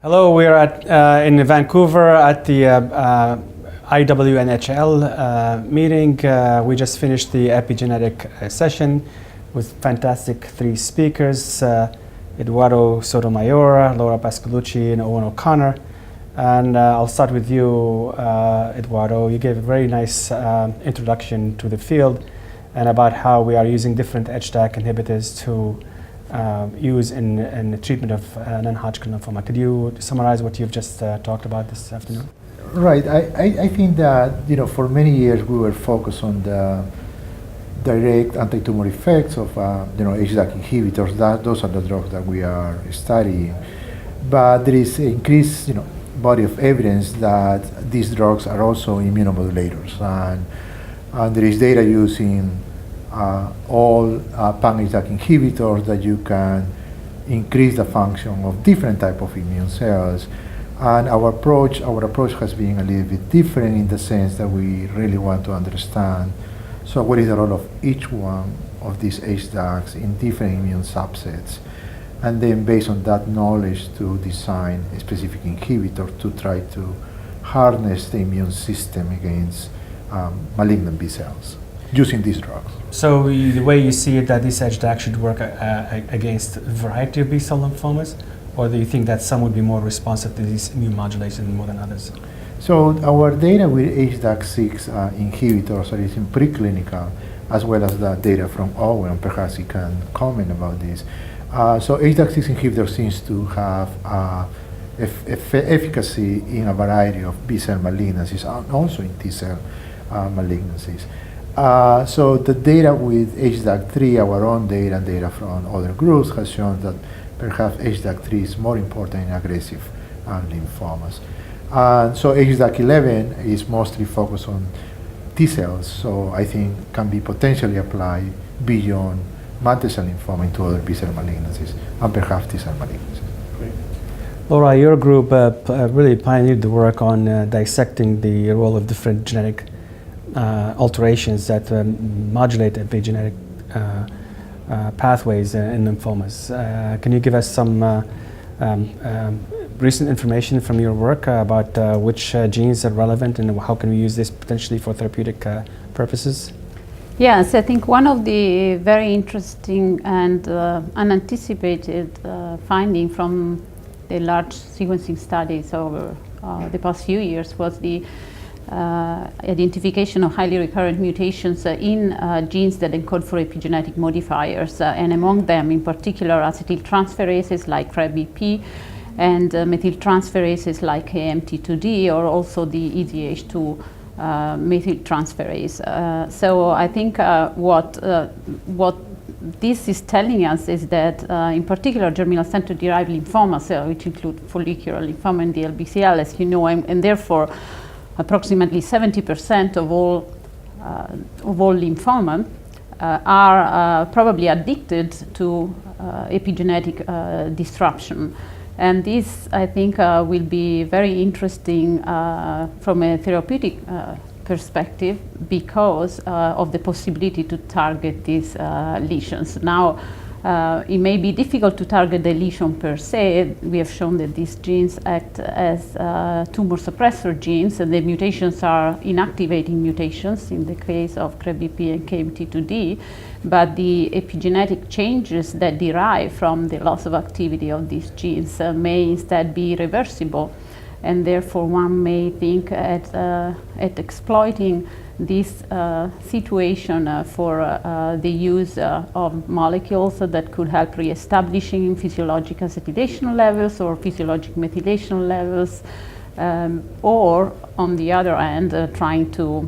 Hello, we're in Vancouver at the iwNHL meeting. We just finished the epigenetic session with fantastic three speakers, Eduardo Sotomayor, Laura Pasqualucci, and Owen O'Connor. And I'll start with you, Eduardo. You gave a very nice introduction to the field and about how we are using different HDAC inhibitors to use in the treatment of non-Hodgkin lymphoma. Could you summarize what you've just talked about this afternoon? Right. I think that for many years we were focused on the direct anti-tumor effects of HDAC inhibitors. Those are the drugs that we are studying. But there is increased body of evidence that these drugs are also immunomodulators, and there is data using all pan-HDAC inhibitors that you can increase the function of different type of immune cells. And our approach has been a little bit different in the sense that we really want to understand what is the role of each one of these HDACs in different immune subsets, and then based on that knowledge to design a specific inhibitor to try to harness the immune system against malignant B cells using these drugs. So the way you see it, that this HDAC should work against a variety of B-cell lymphomas, or do you think that some would be more responsive to these immune modulators more than others? So our data with HDAC6 inhibitors is in preclinical, as well as the data from Owen. Perhaps he can comment about this. So HDAC6 inhibitor seems to have efficacy in a variety of B-cell malignancies and also in T-cell malignancies. So the data with HDAC3, our own data and data from other groups, has shown that perhaps HDAC3 is more important in aggressive lymphomas. So HDAC11 is mostly focused on T cells, so I think can be potentially applied beyond mantle cell lymphoma into other B-cell malignancies and perhaps T-cell malignancies. Great. Laura, your group really pioneered the work on dissecting the role of different genetic alterations that modulate epigenetic pathways in lymphomas. Can you give us some recent information from your work about which genes are relevant and how can we use this potentially for therapeutic purposes? Yes, I think one of the very interesting and unanticipated finding from the large sequencing studies over the past few years was the identification of highly recurrent mutations in genes that encode for epigenetic modifiers, and among them in particular acetyltransferases like CREBP and methyltransferases like KMT2D, or also the EZH2 methyltransferase. So I think what this is telling us is that in particular germinal center-derived lymphomas, which include follicular lymphoma and DLBCL, as you know, and therefore approximately 70% of all lymphoma are probably addicted to epigenetic disruption. And this, I think, will be very interesting from a therapeutic perspective because of the possibility to target these lesions. Now, it may be difficult to target the lesion per se. We have shown that these genes act as tumor suppressor genes, and the mutations are inactivating mutations in the case of CREBP and KMT2D. But the epigenetic changes that derive from the loss of activity of these genes may instead be reversible, and therefore one may think at exploiting this situation for the use of molecules that could help re-establishing physiologic acetylation levels or physiologic methylation levels, or on the other hand trying to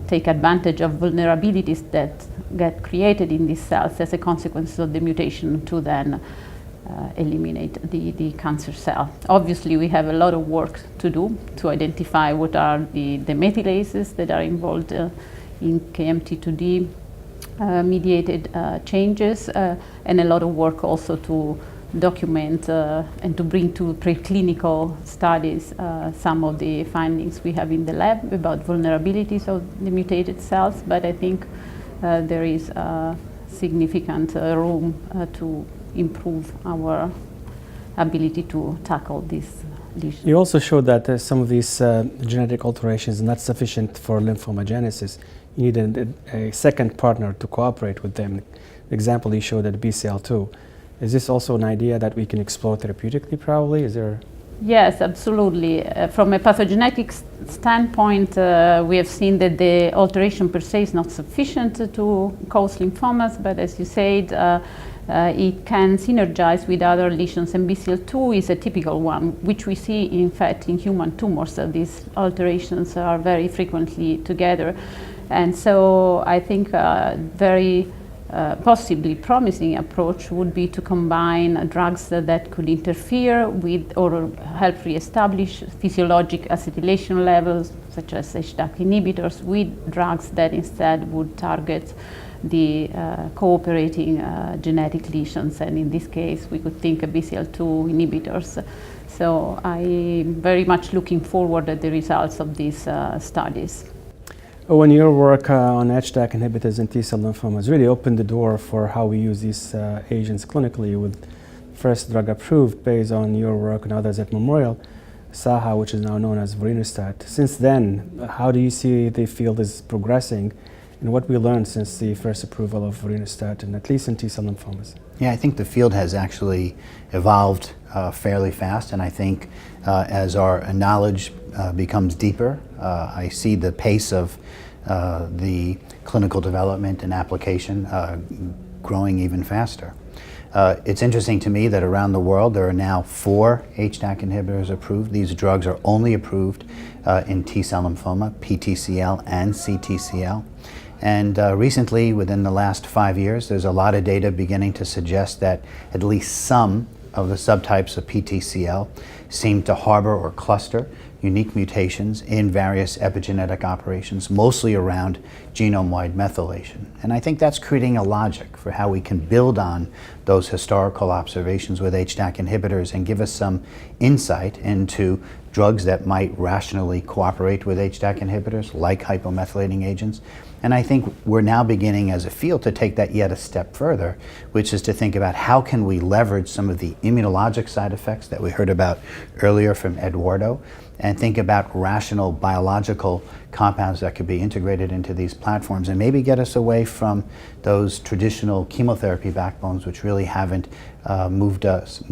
take advantage of vulnerabilities that get created in these cells as a consequence of the mutation to then eliminate the cancer cell. Obviously, we have a lot of work to do to identify what are the methylases that are involved in KMT2D mediated changes, and a lot of work also to document and to bring to preclinical studies some of the findings we have in the lab about vulnerabilities of the mutated cells. But I think there is significant room to improve our ability to tackle these lesions. You also showed that some of these genetic alterations are not sufficient for lymphomagenesis. You need a second partner to cooperate with them. The example you showed at BCL2. Is this also an idea that we can explore therapeutically, probably? Is there? Yes, absolutely. From a pathogenetic standpoint, we have seen that the alteration per se is not sufficient to cause lymphomas, but as you said, it can synergize with other lesions, and BCL2 is a typical one, which we see in fact in human tumors. These alterations are very frequently together. And so I think very possibly promising approach would be to combine drugs that could interfere with or help reestablish physiologic acetylation levels, such as HDAC inhibitors, with drugs that instead would target the cooperating genetic lesions. And in this case, we could think of BCL2 inhibitors. So I'm very much looking forward to the results of these studies. When your work on HDAC inhibitors and T-cell lymphomas really opened the door for how we use these agents clinically, with first drug approved based on your work and others at Memorial, SAHA, which is now known as vorinostat. Since then, how do you see the field is progressing, and what we learned since the first approval of vorinostat, and at least in T-cell lymphomas? Yeah, I think the field has actually evolved fairly fast, and I think as our knowledge becomes deeper, I see the pace of the clinical development and application growing even faster. It's interesting to me that around the world there are now 4 HDAC inhibitors approved. These drugs are only approved in T-cell lymphoma, PTCL and CTCL. And recently, within the last 5 years, there's a lot of data beginning to suggest that at least some of the subtypes of PTCL seem to harbor or cluster unique mutations in various epigenetic operations, mostly around genome-wide methylation. And I think that's creating a logic for how we can build on those historical observations with HDAC inhibitors and give us some insight into drugs that might rationally cooperate with HDAC inhibitors, like hypomethylating agents. And I think we're now beginning as a field to take that yet a step further, which is to think about how can we leverage some of the immunologic side effects that we heard about earlier from Eduardo, and think about rational biological compounds that could be integrated into these platforms and maybe get us away from those traditional chemotherapy backbones, which really haven't moved us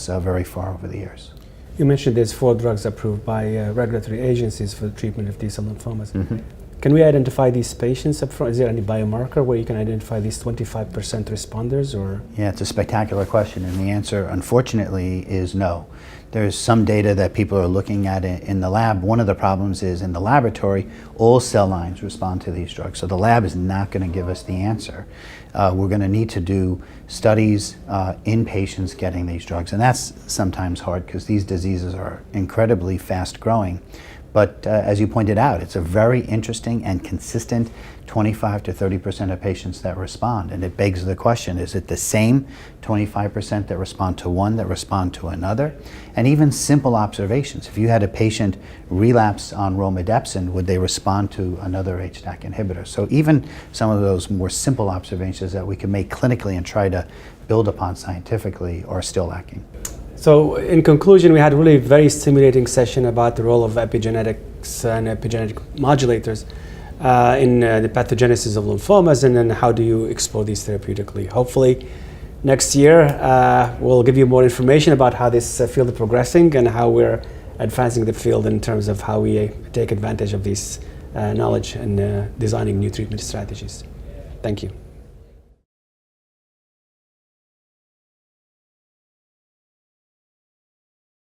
very far over the years. You mentioned there's 4 drugs approved by regulatory agencies for the treatment of T-cell lymphomas. Mm-hmm. Can we identify these patients up front? Is there any biomarker where you can identify these 25% responders? Or? Yeah, it's a spectacular question, and the answer, unfortunately, is no. There's some data that people are looking at in the lab. One of the problems is in the laboratory, all cell lines respond to these drugs, so the lab is not going to give us the answer. We're going to need to do studies in patients getting these drugs, and that's sometimes hard because these diseases are incredibly fast growing. But as you pointed out, it's a very interesting and consistent 25 to 30% of patients that respond. And it begs the question, is it the same 25% that respond to one that respond to another? And even simple observations. If you had a patient relapse on romidepsin, would they respond to another HDAC inhibitor? So even some of those more simple observations that we can make clinically and try to build upon scientifically are still lacking. So in conclusion, we had a really very stimulating session about the role of epigenetics and epigenetic modulators in the pathogenesis of lymphomas, and then how do you explore these therapeutically. Hopefully next year we'll give you more information about how this field is progressing and how we're advancing the field in terms of how we take advantage of this knowledge and designing new treatment strategies. Thank you.